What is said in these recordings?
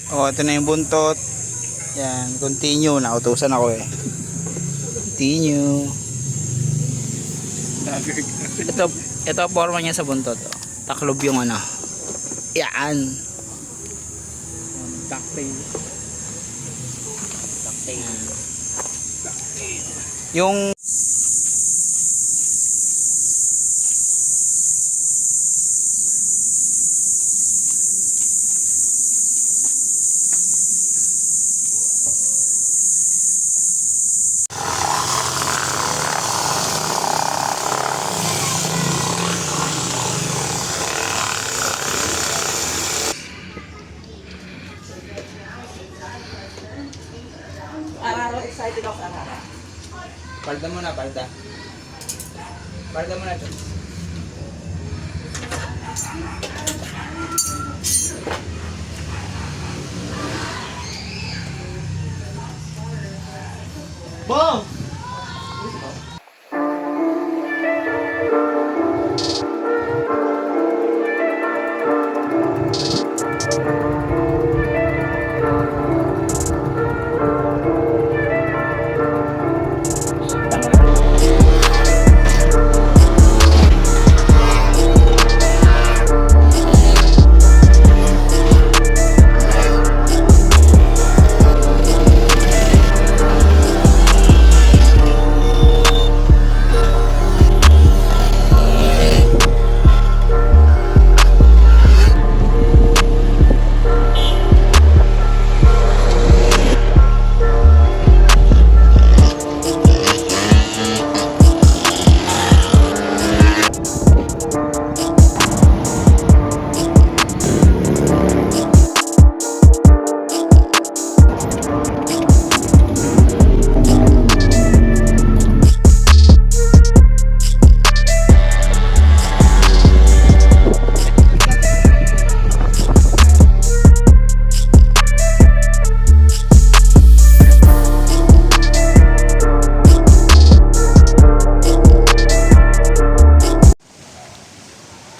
Oh, ito na yung buntot. Yan, continue. Nautusan ako eh. Continue. Ito forma niya sa buntot. Oh. Taklob yung ano. Yan. Ducktail. Yung Araro, excited ako sa Araro. palda muna, palda. Palda muna ito. Boom!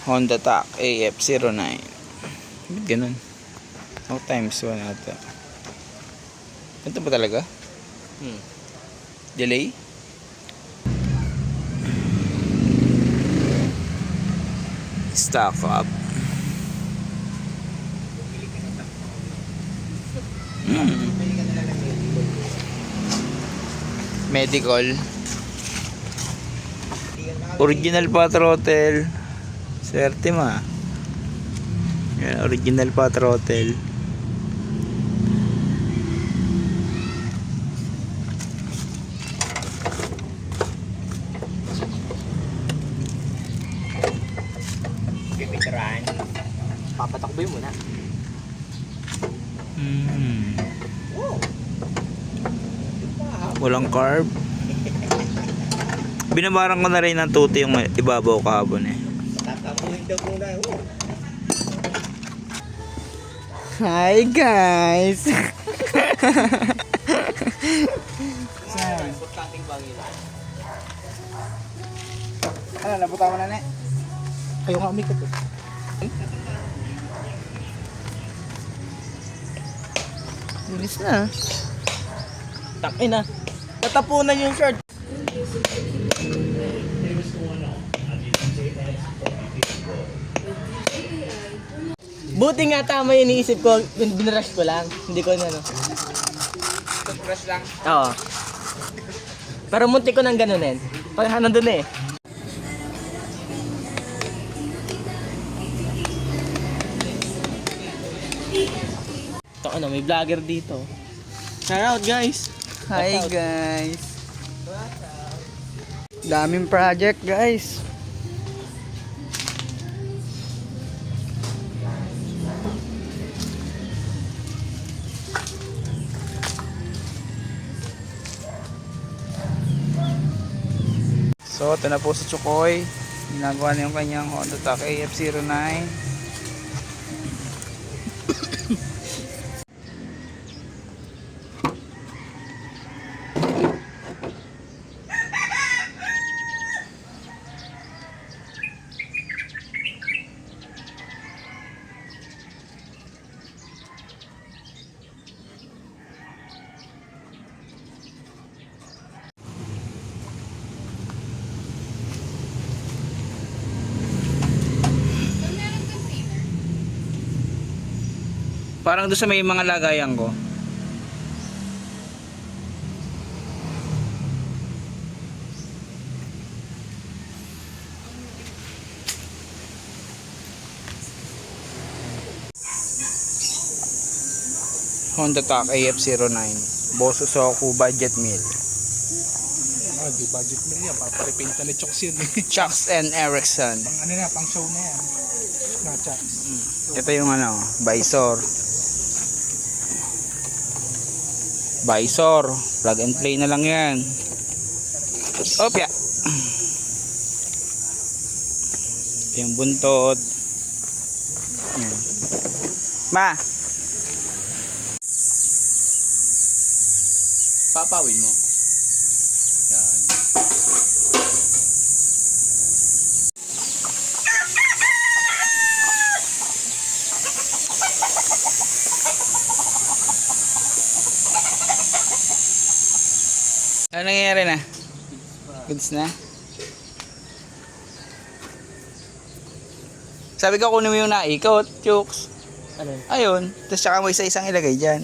Honda TAC AF09. Ba't ganun? No times 1 ata. Ito ba talaga? Delay? Stock up. Medical. Original pa throttle. Swerte ma. Yan, original pa throttle. Pipituran. Papatakboy muna. Oh. Walang carb. Binabarang ko na rin ng tuti yung ibabaw kahapon eh. Tatamuhin daw muna. Oh. Hi guys. Saan? Importanteng bagay lang. Ano, nabuta mo na ne? Ayaw kami ka po. Linis na. Takin na. Tatapunan yung shirt. Buti nga tama yung iniisip ko, binrush ko lang. Hindi ko ano. Toothbrush lang. Oo. Pero munti ko nang ganunin. Pag nandun eh. Ito ano, may vlogger dito. Shout out guys. Hi guys. Daming project guys. So, ito na po si Chukoy. Ginagawa na yung kanyang Honda TAC AF09. Parang doon sa may mga lagayan ko. Honda TAC AF09 Bosso Soku budget meal. Ah, di budget mo yan. Paparepaint na ni Chokes yun eh. Chucks and Ericsson. Pang ano na, pang show na yan. Na Chokes. Ito yung ano, visor. Visor, plug and play na lang yan. Opya. Ito yung buntot. Yan. Ma. Papawin mo. Yan. Ano nangyayari na? Goods na? Sabi ko kunin mo yung naikot, Chooks. Ano? Ayun, tapos tsaka mo isa-isang ilagay dyan.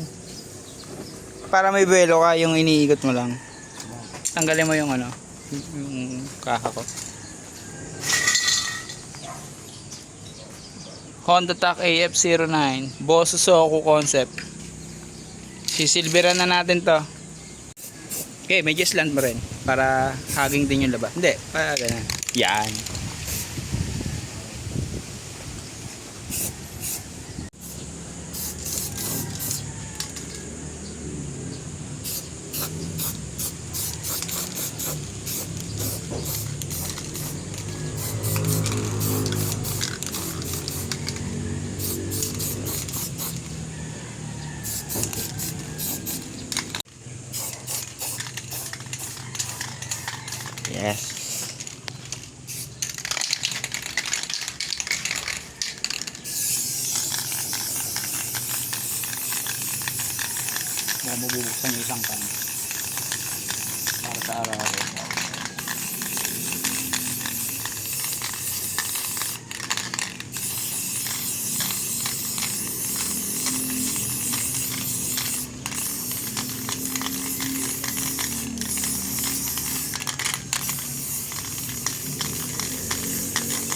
Para may buwelo ka, yung iniikot mo lang. Tanggalin mo yung ano, yung kaha ko. Honda TAC AF09 Bosso Soku concept. Sisilveran na natin to. Okay, may just land mo rin para haging din yung labas. Hindi, para ganyan. Yan. Yes. Mabubuksan yung isang kan. Para sa araw-araw.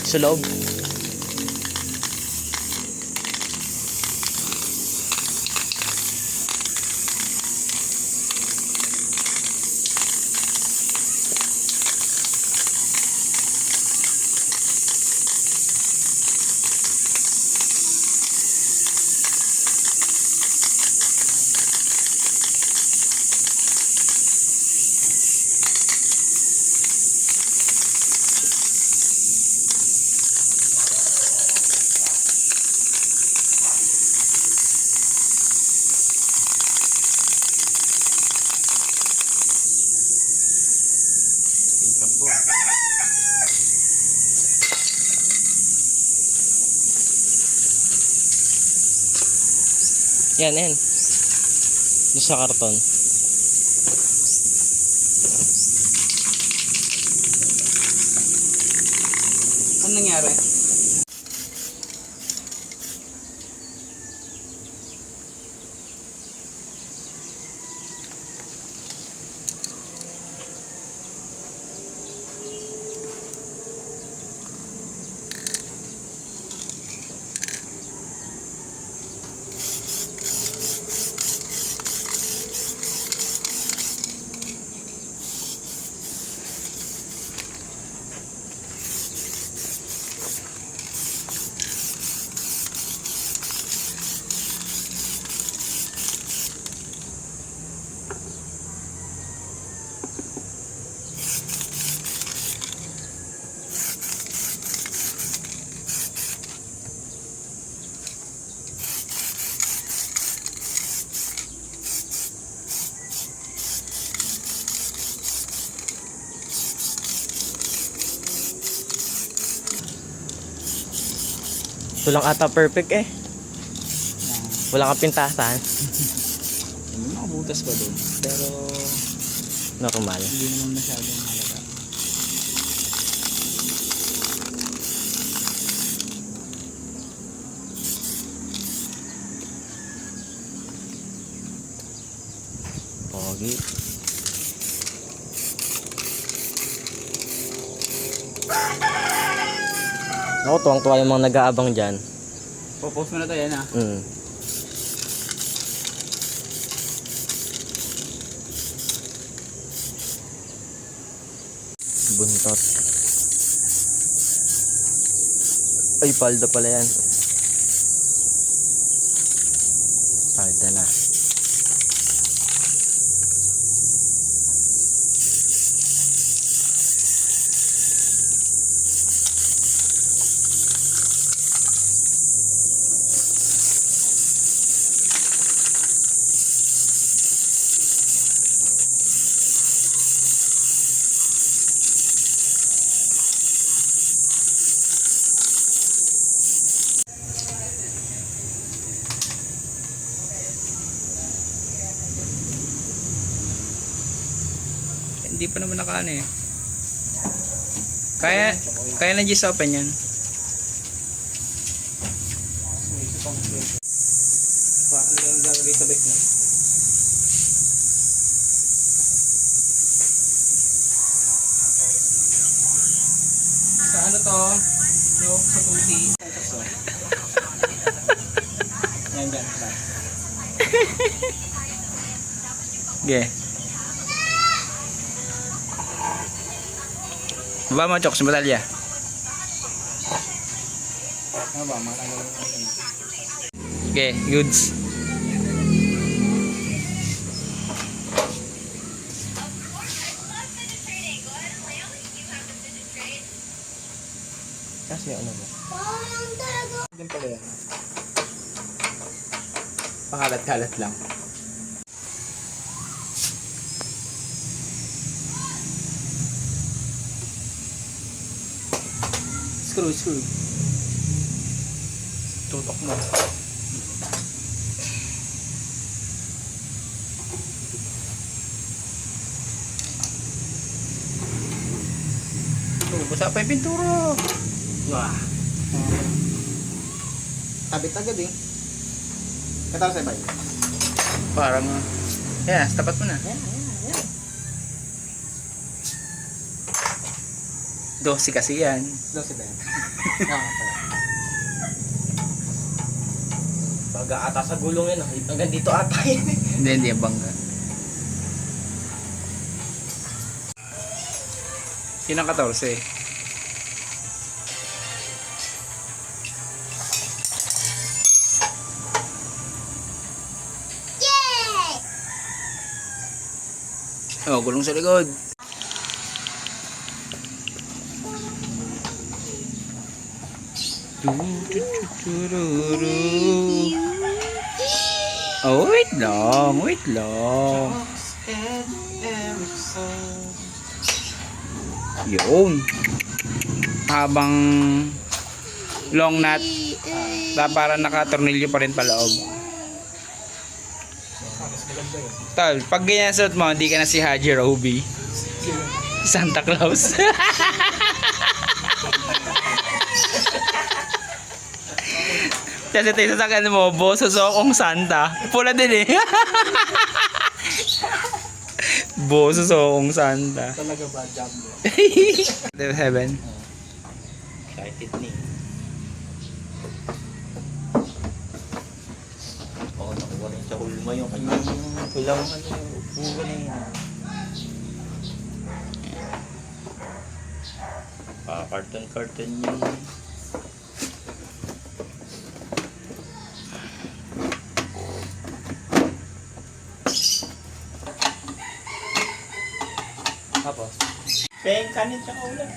Sa loob. Yan, yan. Doon sa karton. Ano nangyari? Walang ata perfect eh. Wala kang pintasan. May mga butas pa doon. Pero Normal. hindi naman masyadong halaga. Pogi. Ako, tuwang-tuwa yung mga nag-aabang dyan. Popost mo na to yan ah. Buntot. Ay, palda pala yan. Palda na. Hindi pa naman nakaano eh. Kaya na just open yan. Ano yung gagawin sa bike mo? Sa ano to? Yung sa tuti. Yan dyan. Okay. Baba mo, Chok, sa batalya. Ano ba? Okay, goods. Kasi ano mo? Din pala yan. Pakalat-kalat lang. Screw. Tutok mo. Basa pa yung pintura. Wah. Tabit agad eh. Katawa sa ibay. Parang, yeah, tapat mo na. 12 kasi yan. 12 ba yan? Baga ata sa gulong yan. Hanggang dito ata yun. Hindi, bangga. Yun ang 14. Oh, gulong sa likod. Oh, wait lang. Yun. Habang long nut, para nakatornilyo pa rin paloob. Tal, pag ganyan suot mo, hindi ka na si Haji Roby. Santa Claus. Kasi tayo sa sakan mo, boss, susokong Santa. Pula din eh. Boss, susokong Santa. Talaga ba? Jumbo. Heaven. Excited ni. Oo, nakuha rin sa hulma yung kanyang kulang upo na yun. Carton yung tapos peng kanin sa ulan.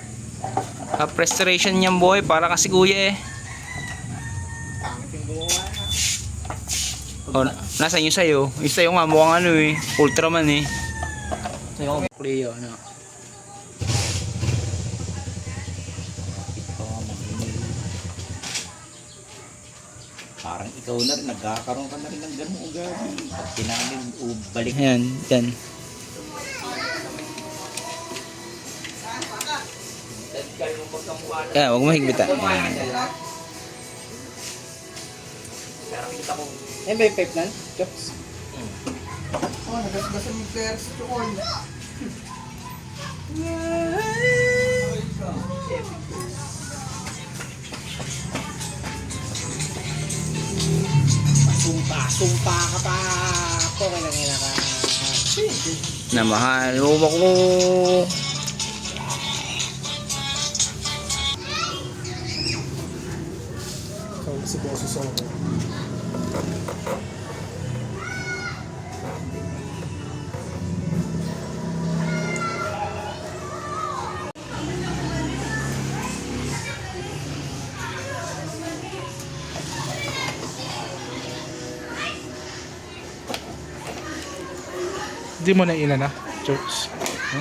Half restoration niyang boy, para kasi kuya eh. Pangit yung gumawa na. Oh, nasa yung sa'yo. Yung sa'yo nga mukhang ano eh, Ultraman eh. Sa'yo Cleo, no? parang ikaw na rin, nagkakaroon ka na rin ng ganung ugali. Pag tinamin, balik. Ayan, yan. Yan, huwag mo higpitan. Yan ba yung pipe nan? Chops? Oh, nagasgasan yung pera sa Chokol. Sumpa ka pa. Kailangan ka. Na mahal mo ako. Tawag si Boses ako. Hindi mo na ina na, jokes.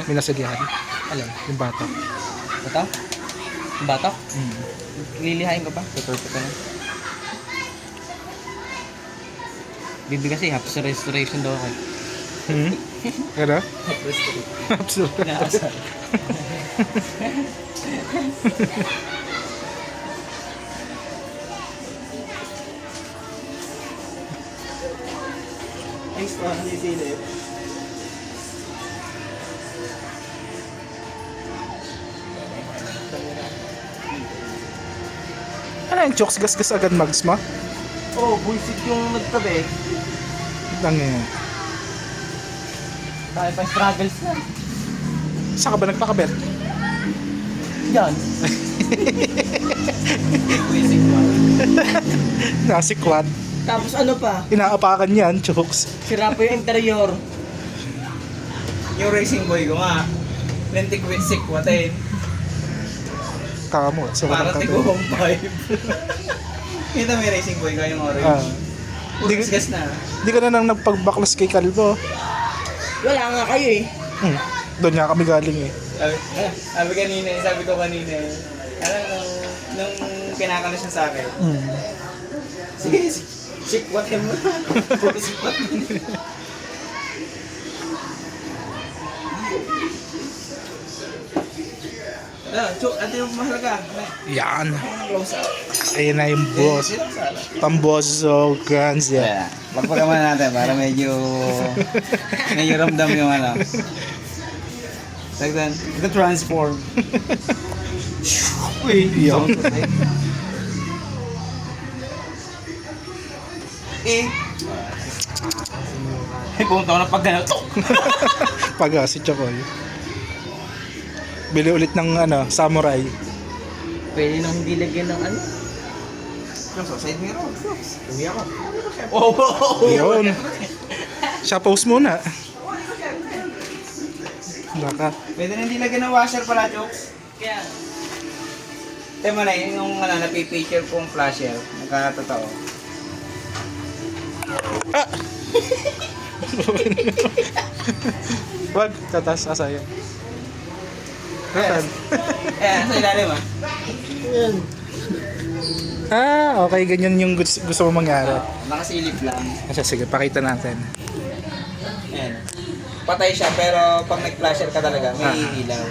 May nasadihan. Alam, Yung bata. batak? Batak? Mm. Lilihain ka pa? Tuturto ka na. Bibi kasi, half sa restoration daw ako. Hmm? Ano? Half restoration. Absolutely. Inaasar. Thanks po, nasisilip. Ano yung jokes? Gas-gas agad mags mo? Oh, buisit yung nagtabi. Lang yun. Tayo pa struggles na. Saan ka ba nagpakabet? Yan. Nasi quad. Tapos ano pa? Inaapakan yan, jokes. Sira pa yung interior. Yung racing boy ko nga. Lentik with sick watin. Kamot. Sa Para walang tigo kape. home vibe. Kita may racing boy ka yung orange. Ah. Puras gas na. Di ka na nang nagpagbaklas kay Calvo. Wala nga kayo eh. Doon nga kami galing eh. Sabi ko kanina, nung kinakalas niya sa akin, sige, sikwatin mo. Puro sikwatin. Ate yung mahalaga. Yan. Close up. Ayun na yung boss. Pamboso guns yan. Yeah. Magpagaman natin para medyo ramdam yung ano. Like the transform. Uy, Yun. pumunta ko na pag gano'n. Pag si Chokoy. Bili ulit ng ano, samurai. Pwede nang hindi lagyan ng ano. Side mirror. Uwi ako. Yun. Siya post muna. Naka. Pwede na hindi lagyan ng washer pala, jokes. Kaya, Tema na yung napipicture kong flasher. Nagkatotoo. Wag, tatas asaya. Nasaan? Ayan, sa ilalim ah. Okay, ganyan yung gusto mo mangyari. Nakasilip lang. Kasi sige, pakita natin. Ayan. Patay siya pero pag nag-flasher ka talaga, may ilaw.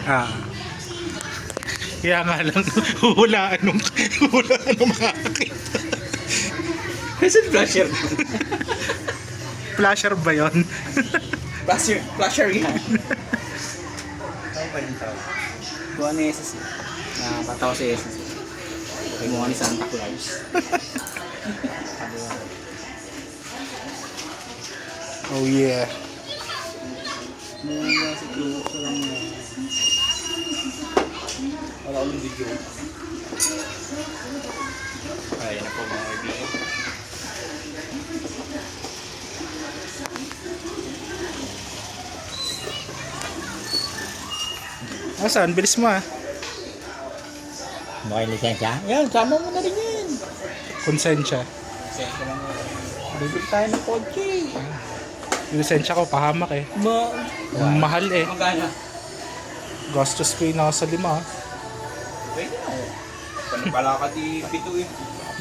Kaya nga lang, hulaan nung makakakita. Kasi flasher. Flasher ba yun? Flasher yan. Ano pa rin tawag? Kuha ni Jesus. Napataw si Jesus. Kimuha ni Santa Claus. Oh yeah. Muna si Claus sa lang yan. Wala ulit video. Ayan na po mga kaibigan. Saan? Bilis mo ah. May lisensya? Yan, sama mo na rin yan. Konsensya. Sensya lang mo. Bibig tayo ng kotse. Yung lisensya ko, pahamak eh. Mahal eh. Magkano? Gastos ko yung nasa 5 ah. Pwede na. Panipala ka di pito eh.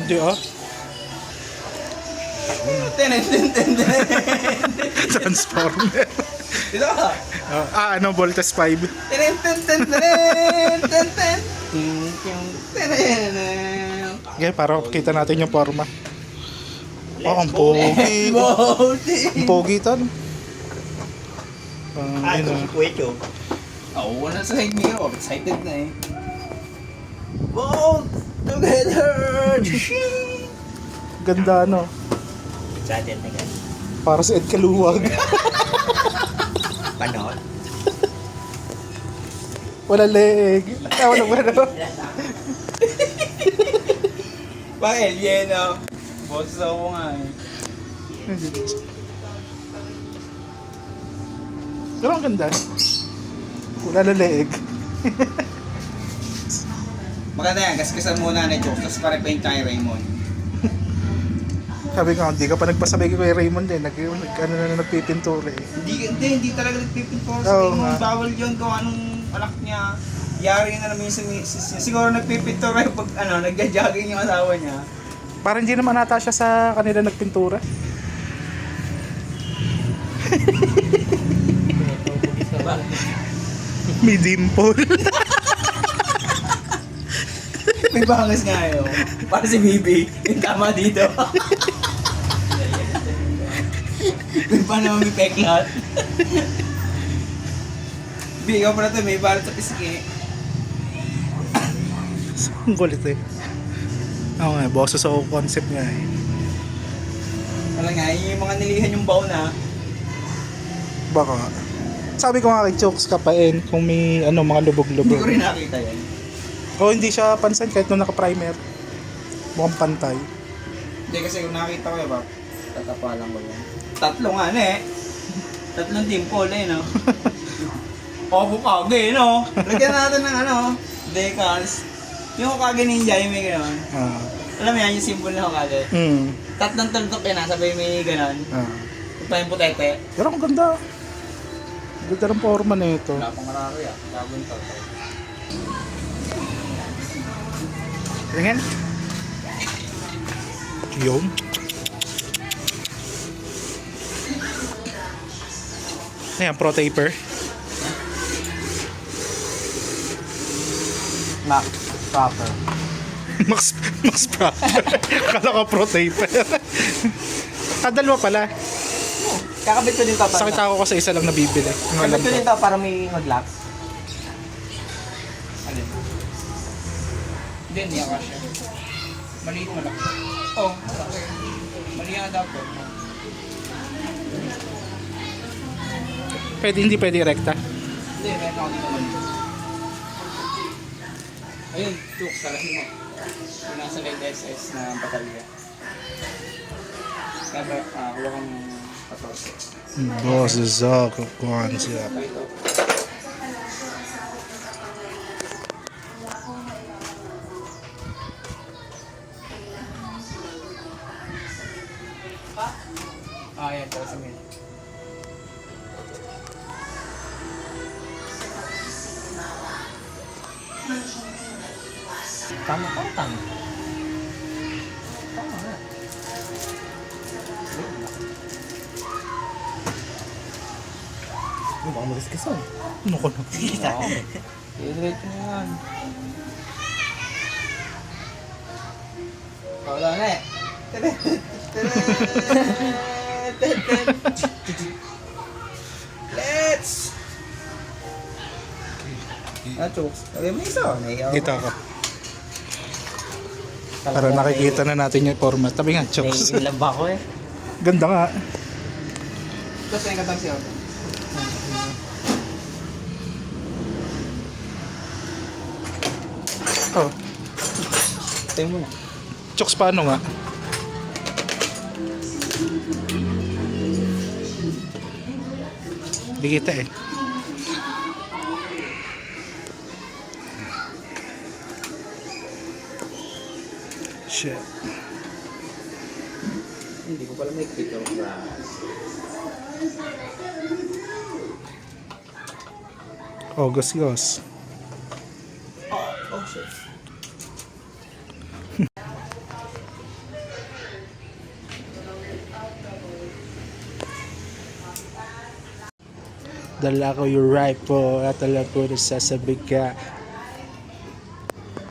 Hindi ah. Tenen. Transformer. Dito ka. Ano? Voltes 5. Tenen. Okay, para kita natin yung forma. Oh, ang pogi. Ang pogi tan. Ito si Kuecho. Oo, wala sa side mirror. Excited na eh. Both together! Ganda no. Excited na gan. Para sa Ed Kaluwag. Panon. Wala leeg. Wala wala. Bakit? Yan o. Boses ako nga eh. Pero ang ganda. Wala na leeg. Maganda yan, gaskasan muna na joke, tapos pare-paint tayo Raymond. Sabi ko, hindi ka pa nagpasabay kay Raymond eh. Ano na nagpipintura eh. Hindi talaga nagpipintor sa Oo Raymond. nga. Bawal yun kung anong anak niya. Yari na naman yung sa misis niya. Siguro nagpipintor kayo pag nagja-jogging yung asawa niya. Parang hindi naman ata siya sa kanila nagpintura. May dimple. May bangas nga yun. Para si Bibi, yung tama dito. May pa naman may peklat. Bibi, ikaw pala ito, may balat sa pisngi. Ang kulit eh. Oo nga, boses ako concept nga eh. Wala nga, yung mga nilihan yung baon na. Baka. Sabi ko nga kay Chokes kapain kung may ano mga Hindi lubog-lubog. ko rin nakita yan. O hindi siya pansin kahit nung naka-primer. Mukhang pantay. Hindi kasi kung nakita ko yun, ba, tatapalan ko yan. Tatlo nga na eh. Tatlong dimple eh, no? Hokage, no? Lagyan natin ng decals. Yung Hokage ninja, yung may gano'n. Ah. Alam mo yan, yung symbol ng Hokage. Tatlong tuldok yan, sabay may gano'n. Yung pa yung putete. Pero ang ganda. Ganda ng forma na ito. Wala pang marami ah. Labon to. Tingin. Yun. Ayan, pro taper. Mac. Proper. Max Proper. Kala ko pro taper. Dalawa pala. Kakabit ko din to para. Sakit ako kasi isa lang nabibili. Ang alam Kakabit ko ko. din to para may mag-lock. Alin? Hindi, hindi ako siya. Maliit mo lang. Oh, malaki. Mali ang adapter. Hindi pwede rekta. Hindi, meron ako dito mali. Ayun, tuk, salahin mo. Yung nasa light SS na batalya. Kaya kuha kang 14. Boses ako concept. Ito. Yan, para sa mail. Tama ka, tama. Tama nga. Baka mag-iskasan. Ano ko na? I-delete mo yan. Wala na eh. Let's! Chokes. Okay, may isa. Kita ko. Para nakikita na natin yung format. Tabi nga, Chokes. Nai-inlove ako eh. Ganda nga. Tapos na yung katang siya. Oh. Tayo muna. Chokes paano nga? Di kita eh. Shit. Hindi ko pala may clicker brush. Oh, gos. Oh shit. Dala ko yung rifle at alam ko na sasabi ka.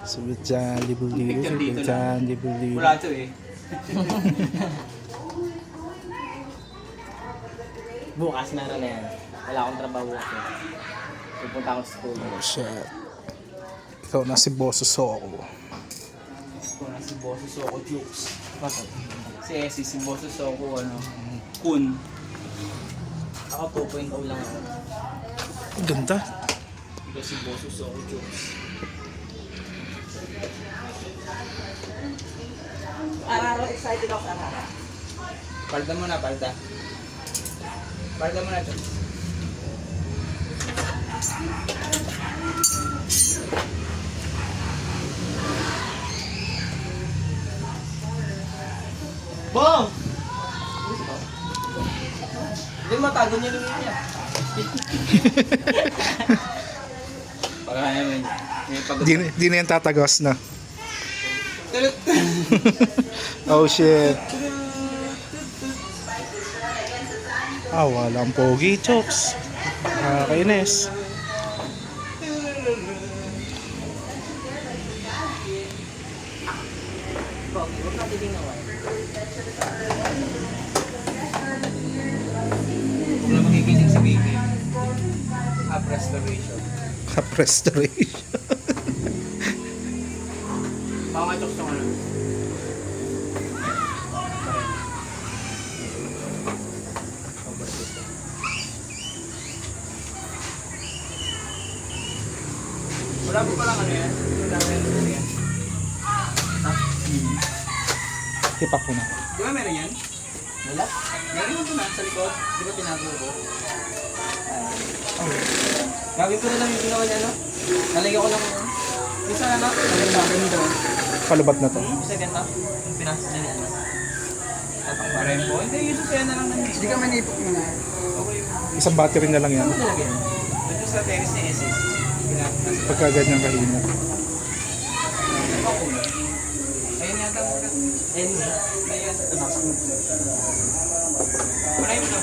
Sabi dyan, libo-libo. Picture dito Sabi dyan, libo-libo. Wala ito eh. Bukas na yan. Wala akong trabaho kasi. Pupunta ako sa school. Oh shit. Ikaw na si Boss Soko. Ito na si Boss Soko Jukes. Bakit? Si Boss Soko, Kun. Ako 2.0 lang ako. Ang ganda. Ito si Boss Soko Jukes. Araro, excited ako sa Araro. Palda mo na, palda. Palda mo na ito. Bong! Hindi matago niya yung niya. Baka naman, may pagod. Di na yan tatagos na. Oh shit. Walang pogi, Chokes. Kainis. Kung na makikinig si Baby. Up restoration. Cup restoration. Baka nga chokes yung ano. Wala po palang ano yan? Wala po yan. Hipak ko na. Di ba meron yan? Wala? Meron mo na sa likod. Di ba tinago ko? Gagawin ko na lang yung ginawa niya, no? Nalagyan ko lang yun. Isa na, no? Nalagyan natin yung doon. Palubat na to. Isa ganito. Yung pinasa niya niya. Pareho po. Hindi, yung susaya na lang namin. Hindi ka manipok mo na. Isang battery na lang yan. Ano nilagyan? Ito sa terrace ni SS. Pagka ganyan kahina. Ayun yata mo ka. Ayun. Ayun. Maray mo to.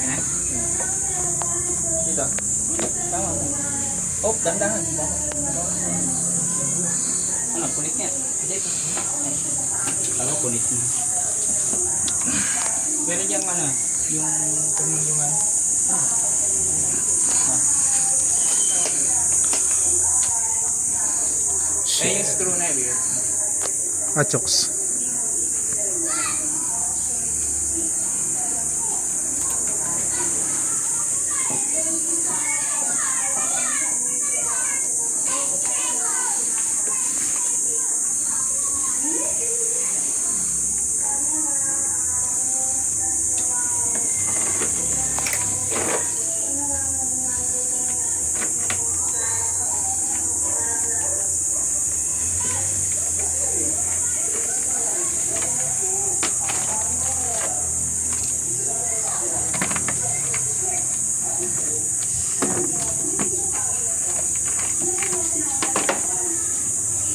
Ayan. Dito. Tama mo. Oh, dandahan. Ano, punit niya. Dito. Ano, punit niya. Meron diyang ano, yung tumulungan. Ay, yung screw na yun. Chokes.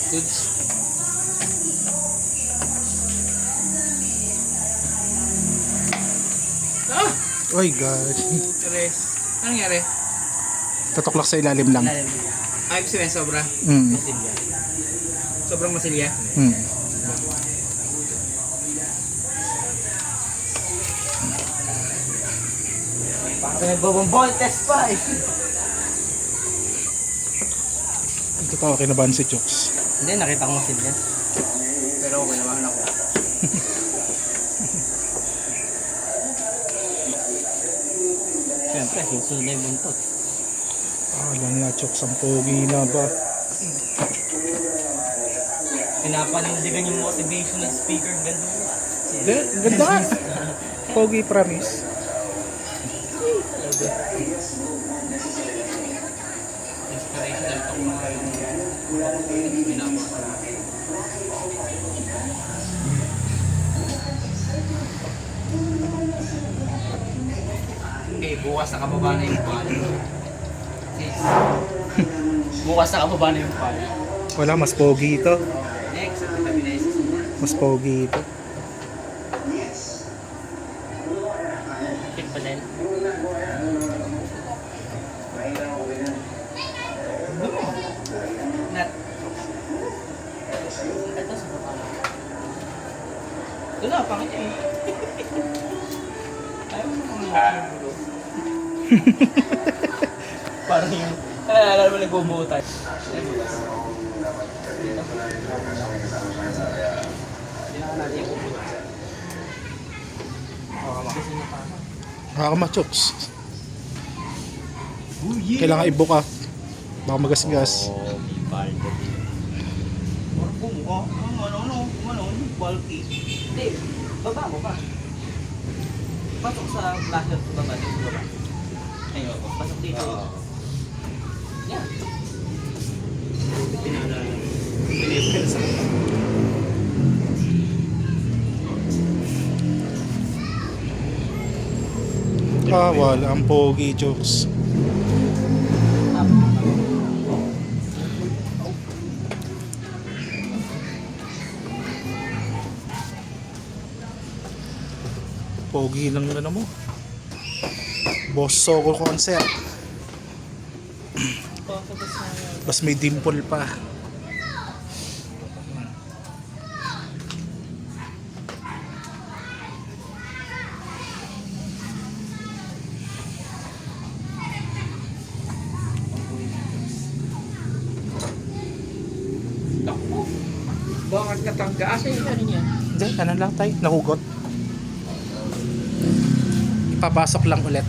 Dudes. Ah! Oy, God. Tres. Anong nangyari? Tutuklak sa ilalim lang. Ay, kasi may sobra. Mm. Sobrang masilya. Mm. Parang nagbabong test pa eh. Ito tao kinabahan si Chokes. Hindi, nakita ko masin yan. Pero okay naman ako. Siyempre, susunod na yung buntot. Alam na, Chokes, ang pogi na ba? Pinapanindigan yung motivational speaker. Ganda nga. Pogi promise. Inspirational talk mga yung binabasa. Okay, bukas nakababa na yung palo. Sis. Bukas nakababa na yung palo. Wala, mas pogi ito. Next, at kami na sis. Mas pogi ito. Kit pa din. Nat. Ito sa baba. Ito na, pangit eh. Ayaw mo mga bulo. Parang yung... alam mo nagbubuo tayo. Ay, bulas. Dito. Hindi na natin yung bubulas. Kasi niya pa. Nakakama-chokes. Oh, yeah. Kailangan ibuka. Baka magasgas. Oh, may balde. Parang bumuka. Bulky. Hindi, baba mo pa. Pasok sa flasher sa baba, dito sa baba. Ayun, pasok dito. Yan. Ah, wala. Ang pogi, chokes. Pogi lang ano mo. Boss Soko concept. Tapos may dimple pa. Bakit katanggaas eh, ano niya? Hindi, ano lang tayo. Nahugot. Ipapasok lang ulit.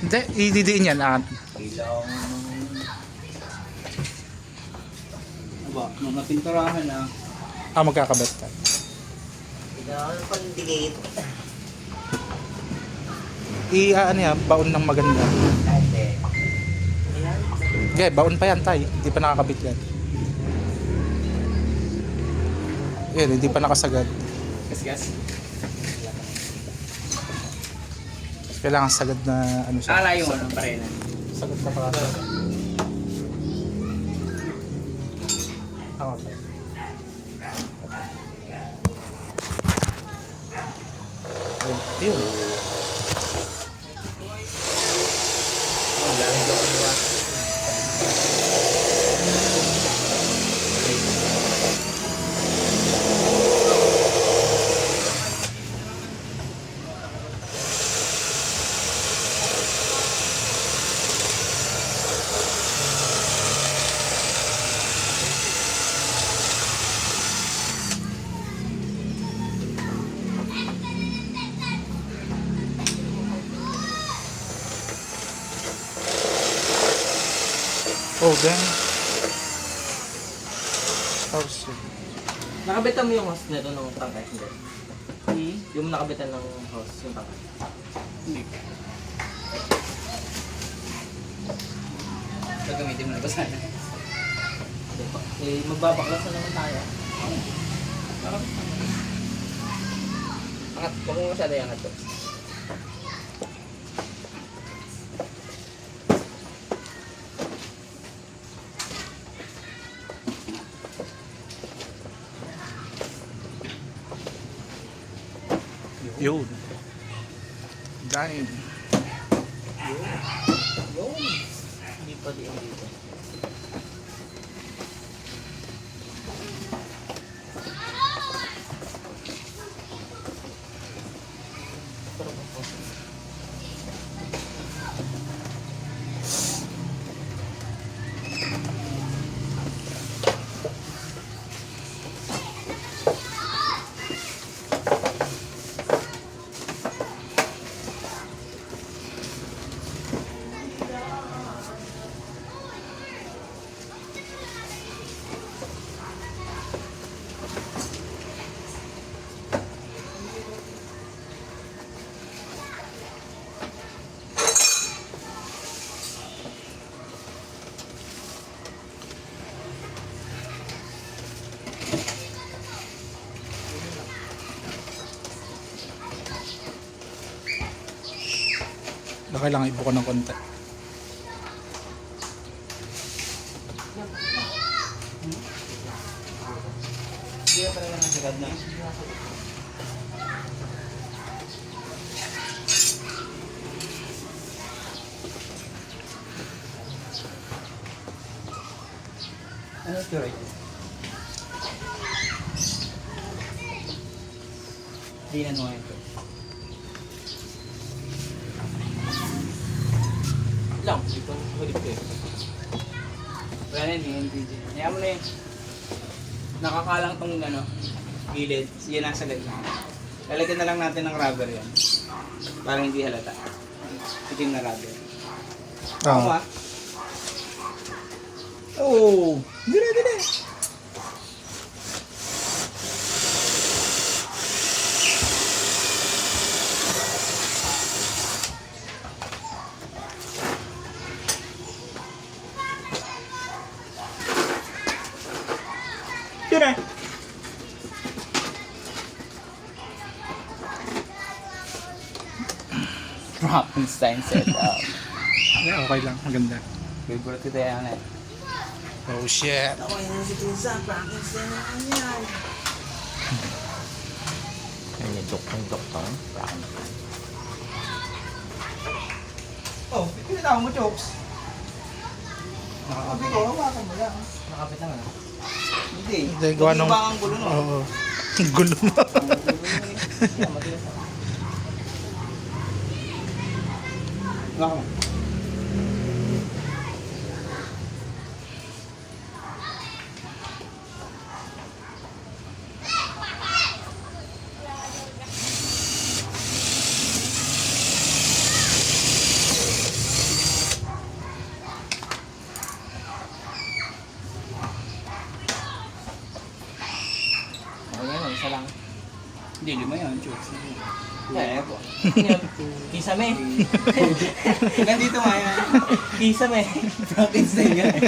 Hindi, ididiin yan. Kailangan ba, mga pinturahan na. Magkakabit ka. Kailangan pandigit. Ano yan, baon ng maganda. Ate. Okay, baon pa yan tay. Hindi pa nakakabit yan. Yan, hindi pa nakasagad. Gas-gas. Kailangan sagad na ano siya. Ala yung ano, parena. Sagad na para sa. Okay. Yun. Oh, damn. House. Nakabitan mo yung host nito ng tangkay, hindi? Yung nakabitan ng host, yung tangkay. Hindi. Gagamitin mo na ba sana? Magbabaklas na naman tayo. Angat, huwag mo masyado yung angat to. Yun. Dahil. Yun. Hindi pa di ang dito. Kailangan ibuka ng konti. agad na. Ano ito right? Di na nung ito. Lang, dito. Hulip ko eh. Wala na yun, hindi. Kaya mo na yun. Nakakalang tong ano, gilid. Sige, nasa gitna. Lalagyan na lang natin ng rubber yan. Para hindi halata. Itim na rubber. Ako Ah. Oh! Dili, dili! Dili! Frankenstein setup. Yeah, okay lang. Maganda. Favorite ko tayo yan eh. Oh, shit. Ako yun si Pinsan, Frankenstein naman yan. Ayun yung doktor. Oh, pinitaw mo, Chokes. Sabi ko, hawakan mo lang. Nakapit na nga. Hindi. Hindi, gawa nung- Mag-iba ang gulo no. Oo. Gulo mo. Hawakan mo. Ako yan, isa lang. Hindi, lima yun, Chokes. Kaya po. Kisame. Nandito nga yan. Kisame. Frankenstein nga eh.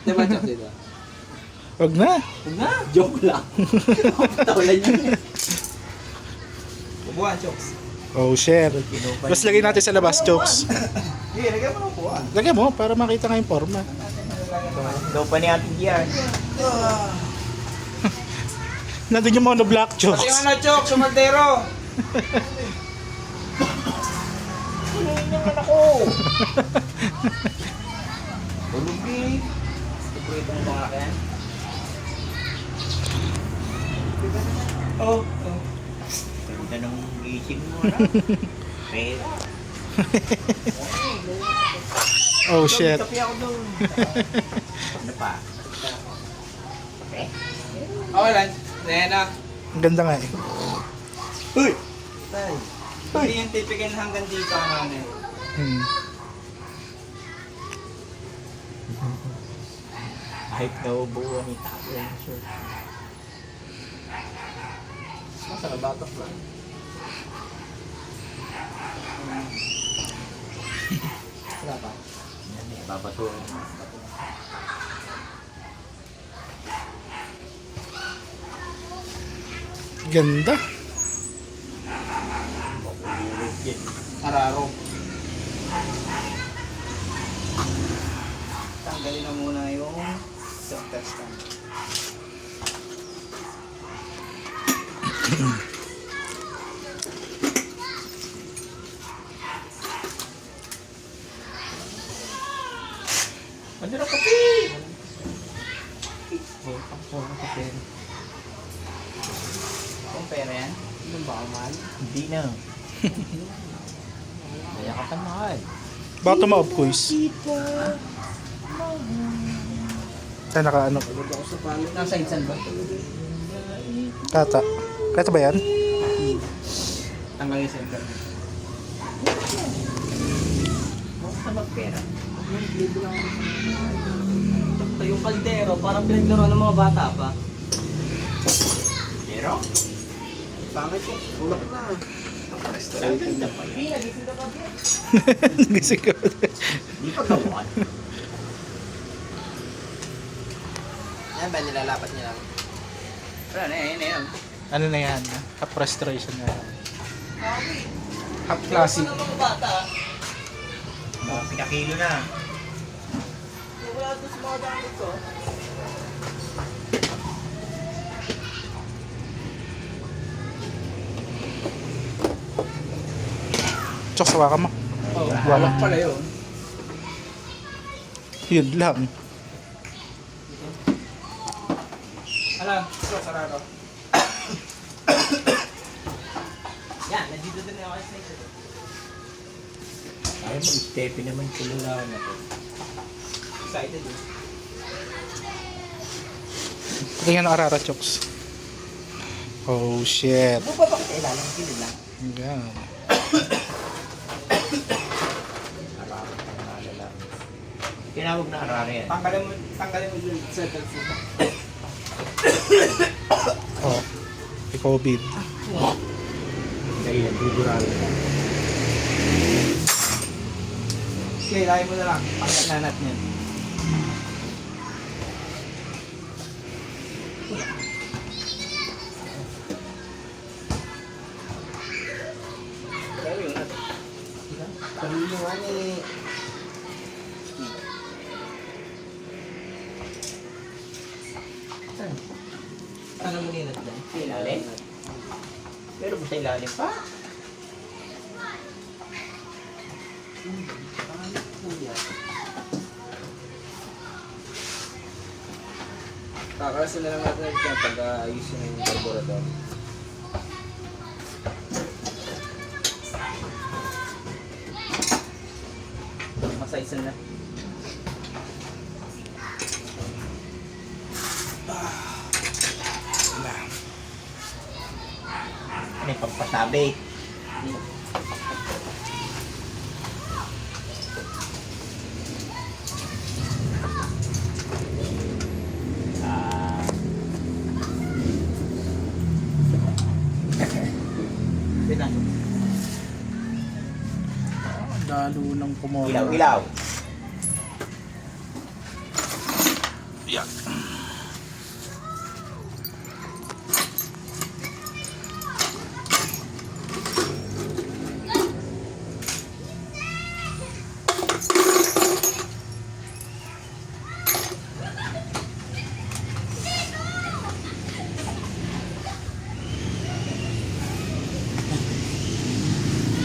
Diba, Chokes, dito? Wag na. Huwag na. Joke lang. Tawalan niya. Upuan, Chokes. Oh, shit. Tapos lagay natin sa labas, Chokes. Hindi, lagyan mo ng upuan. Lagyan mo para makita nga yung forma. Daw pa ni Ate Gian. Nandun yung monoblock, Pati yung Chokes. ano, Chokes, yung Maldero. Kunin naman ako. Ulugi. Ito mo mga yan. Oh. Ganda ng gising mo na. Pera. Oh, shit. Kapi ako doon. Ano pa? Okay lang. Nena. Ang ganda nga eh. Uy! Hindi yung typical hanggang dito ang ano eh. Hmm. Kahit naubuan ni Tapo yung shirt. Masarap batok lang. Wala pa. Yan eh, babatuan. Ganda. Araro. Tanggalin na muna yung self-testan. Ano na kapi? Kung pera yan. Anong baka mahal? Hindi na. Kaya ka pa mahal. Baka tumaob, quiz. Saan naka ano? Nasa insan ba? Kata. Kata ba yan? Tanggal yung center. Basta magpera. Ito yung kaldero, parang pinaglaro ng mga bata pa. Pero? Pangit ko. Ulak na. Ang ganda pa yun. Gising ko. Di pa gawan. Yan ba nilalapat niya lang? Wala na yan, yan. Ano na yan? Half frustration na yan. Half classic. Ng mga bata. Mga pinakilo na. Wala doon sa mga mga gamit ko. Chok, sawa ka mo. Oh, Wala. hawak pala yun. Yun lang. Ano? Ito, sarado. Yan, nandito din ako sa ito. Ayaw mag-steppy naman kululawan na to. Excited eh. Tingnan ang arara, Choks. Oh, shit. Ano ba bakit ilalim? Kilid lang. Yan. Arara pa nga lang. Tinawag na arara yan. Tanggalin mo yung settle food. Oh. May COVID. Dahil yan, dudurado na. Okay, lagay mo na lang. Panggananat niyan. Pangiliwan eh. Ano mo ninat dyan? Sa ilalim? Pero ba sa ilalim pa? Kakalasin na lang natin ito pag-ayusin yung carburetor. Masaisan na. Ano yung pagpasabi? Ah, Tinan. Lalo nang kumora. ilaw, ilaw. Yan.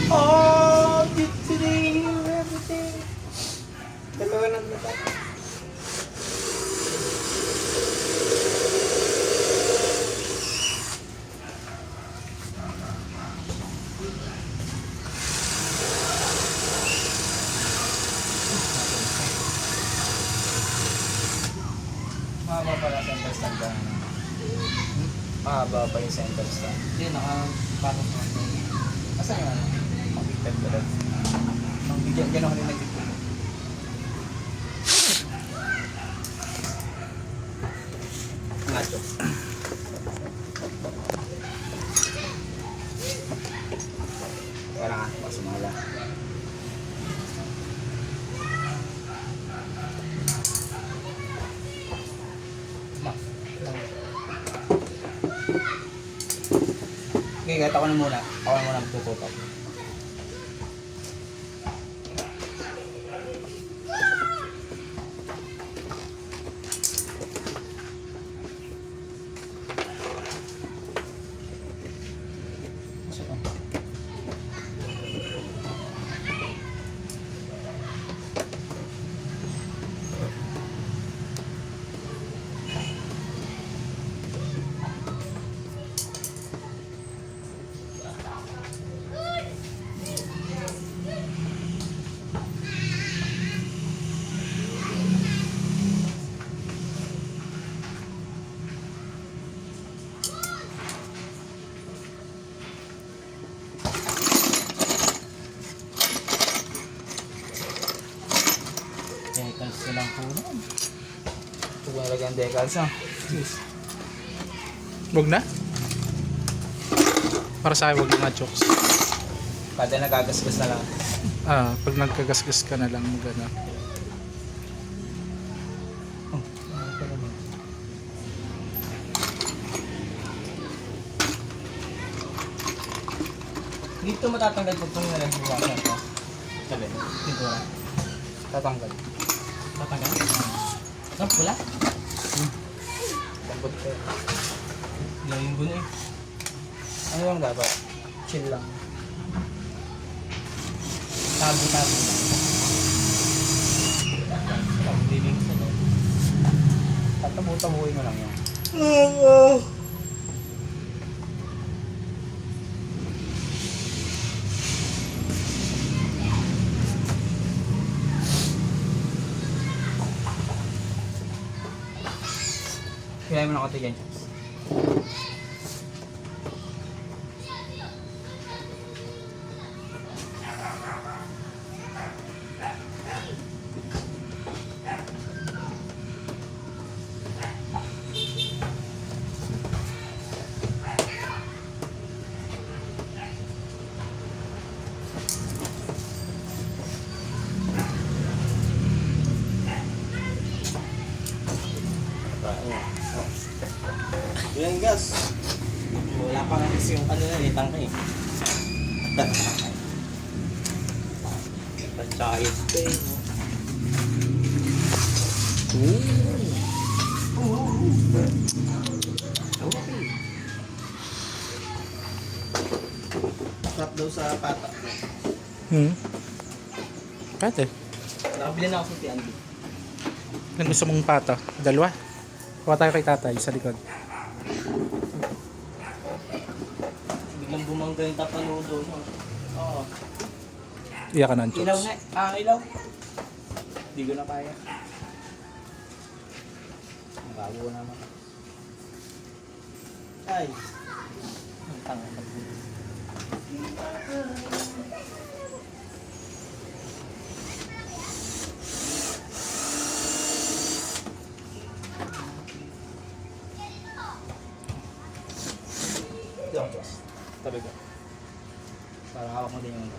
Oh, today, everything. Dalawa lang na tayo. Mahaba pala center stand ka. Mahaba pa yung center stand. Hindi, nakapatok na. Asan yung ano? Pang-bigtad ba rin? Pang-bigyan, gano'n ka rin nag-bigtad. Ngacho. Kaya nga, pasumala. Okay, kahit ako na muna. Ako na muna magtututok. Decals na lang po nun. Ito ba nalagyan ang decals, no? Wag na? Para sa akin, wag na nga, Choks. Kada nagagasgas na lang. Ah, pag nagkagasgas ka na lang, gano'n. Dito matatanggal pag itong nalagyan ko. Sabi, pintura. Tatanggal. Tatagal? Ah, wala? Lambot ka. Layo ko na eh. Ano lang dapat? Chill lang. Tago-tago na. Pag-living sa loob. Tatabu-tabuhin mo lang yan. Kaya mo na konti dyan. Yan gas. Wala pa nga kasi yung ano na eh, tangke eh. Pachayit pa eh. Okay. Sarap daw sa pata. Pwede. Nakabili na ako sa Tiandi. Ano gusto mong pata? Dalawa? Kuha tayo kay tatay sa likod. Biglang bumangga yung tapanudo mo. Oo. Iyak ka na ang Ilaw chokes. na. Ilaw. Hindi ko na kaya. Ang bago naman. Ay. Ang tanga. Diyan, Diyos. Tabi ka. Para hawak mo din yung